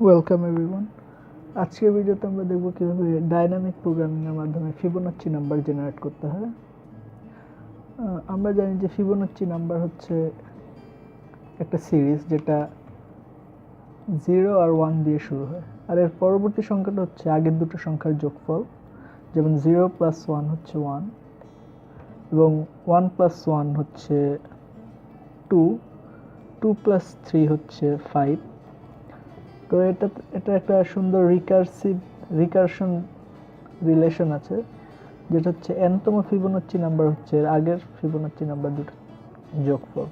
Welcome everyone. আজকের ভিডিওতে আমরা দেখব কীভাবে ডাইনামিক প্রোগ্রামিংয়ের মাধ্যমে ফিবোনাচ্চি নাম্বার জেনারেট করতে হয়। আমরা জানি যে ফিবোনাচ্চি নাম্বার হচ্ছে একটা সিরিজ যেটা 0 আর 1 দিয়ে শুরু হয়, আর এর পরবর্তী সংখ্যাটা হচ্ছে আগের দুটো সংখ্যার যোগফল। যেমন 0 + 1 হচ্ছে 1 এবং 1 + 1 হচ্ছে 2, 2 + 3 হচ্ছে 5। তো এটা একটা সুন্দর রিকারশন রিলেশন আছে, যেটা হচ্ছে nতম ফিবোনাচ্চি নাম্বার হচ্ছে আগের ফিবোনাচ্চি নাম্বার দুটো যোগফল।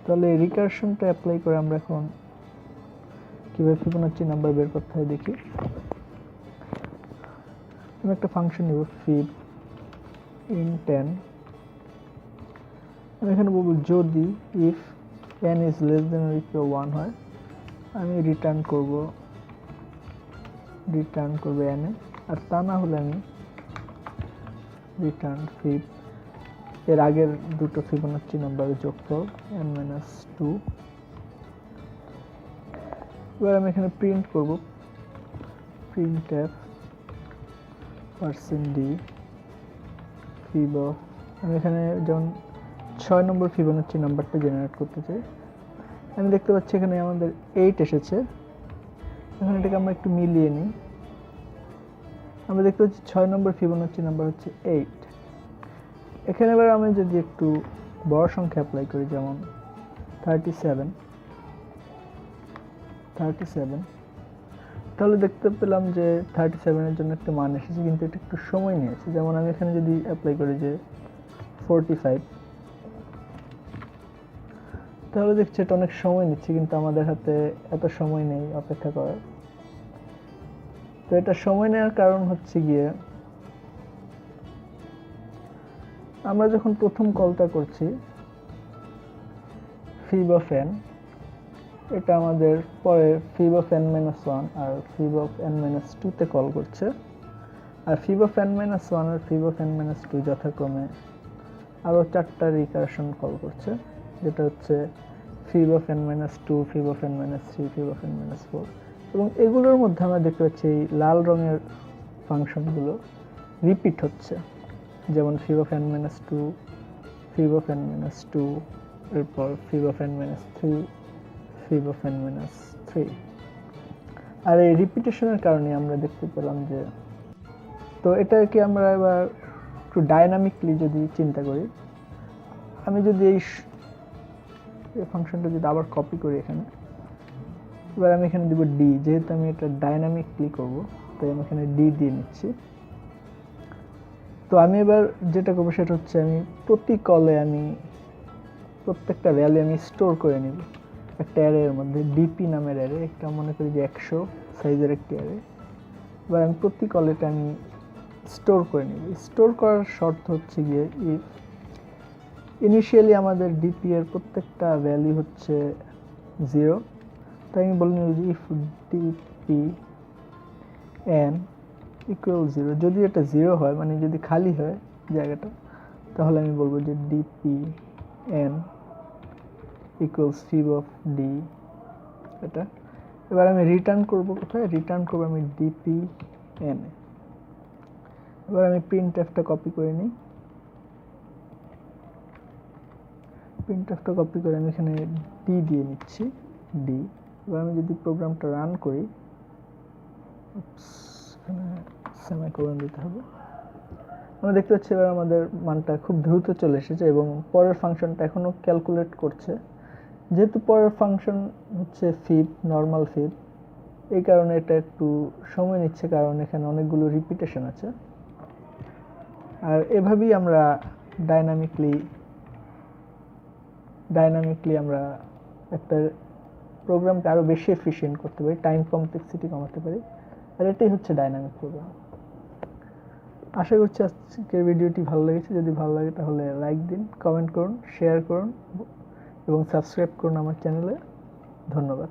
তাহলে এই রিকারশনটা অ্যাপ্লাই করে আমরা এখন কীভাবে ফিবোনাচ্চি নাম্বার বের করতে হয় দেখি। আমি একটা ফাংশন নেব fib in 10। আমি এখানে বলবো যদি if n is less than or equal 1 হয়, আমি রিটার্ন করব n এ, আর তা না হলে আমি রিটার্ন fib এর আগের দুটো ফিবোনাচ্চি নাম্বারের যোগফল n-2। এবার আমি এখানে প্রিন্ট করব printf %d fib of, আমি এখানে যেমন 6 নম্বর ফিবোনাচ্চি নাম্বারটা জেনারেট করতে চাই। আমি দেখতে পাচ্ছি এখানে আমাদের 8 এসেছে। এখন এটাকে আমরা একটু মিলিয়ে নিই। আমরা দেখতে পাচ্ছি 6 নম্বর ফিবোনাচ্চি নাম্বার হচ্ছে 8। এখানে এবার আমি যদি একটু বড় সংখ্যা অ্যাপ্লাই করি, যেমন 37, তাহলে দেখতে পেলাম যে 37 এর জন্য একটা মান এসেছে, কিন্তু এটা একটু সময় নিয়েছে। যেমন আমি এখানে যদি অ্যাপ্লাই করি যে 45, তাহলে দেখছি এটা অনেক সময় নিচ্ছে, কিন্তু আমাদের হাতে এত সময় নেই অপেক্ষা করার। তো এটা সময় নেওয়ার কারণ হচ্ছে গিয়ে আমরা যখন প্রথম কলটা করছি fib of n, এটা আমাদের পরে fib of n-1 R fib of n-2 তে কল করছে, আর fib of n-1 R fib of n-2 যথাক্রমে আরও 4টা রিকারশন কল করছে, যেটা হচ্ছে fib of n-2, fib of n-3, fib of n-4। এবং এগুলোর মধ্যে আমরা দেখতে পাচ্ছি এই লাল রঙের ফাংশনগুলো রিপিট হচ্ছে, যেমন fib of n-2, fib of n-2, এরপর fib of n-3, fib of n-3। আর এই রিপিটেশনের কারণে আমরা দেখতে পেলাম যে, তো এটাকে আমরা এবার একটু ডাইনামিকলি যদি চিন্তা করি, আমি যদি এই ফাংশনটা যদি আবার কপি করি এখানে, এবার আমি এখানে দিব d, যেহেতু আমি এটা ডাইনামিকলি করব তাই আমি এখানে d দিয়ে নিচ্ছি। তো আমি এবার যেটা করবো সেটা হচ্ছে আমি প্রতি কলে আমি প্রত্যেকটা ভ্যালু আমি স্টোর করে নিব একটা অ্যারের মধ্যে, dp নামের অ্যারে, একটা মনে করি যে 100 সাইজের একটি অ্যারে। এবার আমি প্রতি কলেটা আমি স্টোর করে নিব। স্টোর করার শর্ত হচ্ছে গিয়ে ইফ ইনিশিয়ালি আমাদের dp এর প্রত্যেকটা ভ্যালু হচ্ছে 0, তাই আমি বলে নিব যে ইফ dp n ইকুয়াল 0, যদি এটা 0 হয় মানে যদি খালি হয় জায়গাটা, তাহলে আমি বলবো যে dp n equals fib of d এটা। এবার আমি রিটার্ন করব কোথায়? রিটার্ন করব আমি dp n এ। এবার আমি printf-টা কপি করে নিই। printf-টা কপি করে আমি এখানে d দিয়ে নিচ্ছি, d। এবার আমি যদি প্রোগ্রামটা রান করি, এখানে সেমিকোলন দিতে হবে। আমরা দেখতে পাচ্ছি এবার আমাদের মানটা খুব দ্রুত চলে এসেছে এবং পরের ফাংশনটা এখনো ক্যালকুলেট করছে। যেহেতু পরের ফাংশন হচ্ছে fib, নর্মাল fib, এই কারণে এটা একটু সময় নিচ্ছে, কারণ এখানে অনেকগুলো রিপিটেশন আছে। আর এভাবেই আমরা ডাইনামিকলি আমরা একটা প্রোগ্রামকে আরও বেশি এফিশিয়েন্ট করতে পারি, টাইম কমপ্লেক্সিটি কমাতে পারি, আর এটাই হচ্ছে ডাইনামিক প্রোগ্রাম। আশা করছি আজকের ভিডিওটি ভালো লেগেছে। যদি ভালো লাগে তাহলে লাইক দিন, কমেন্ট করুন, শেয়ার করুন এবং সাবস্ক্রাইব করুন আমার চ্যানেলে। ধন্যবাদ।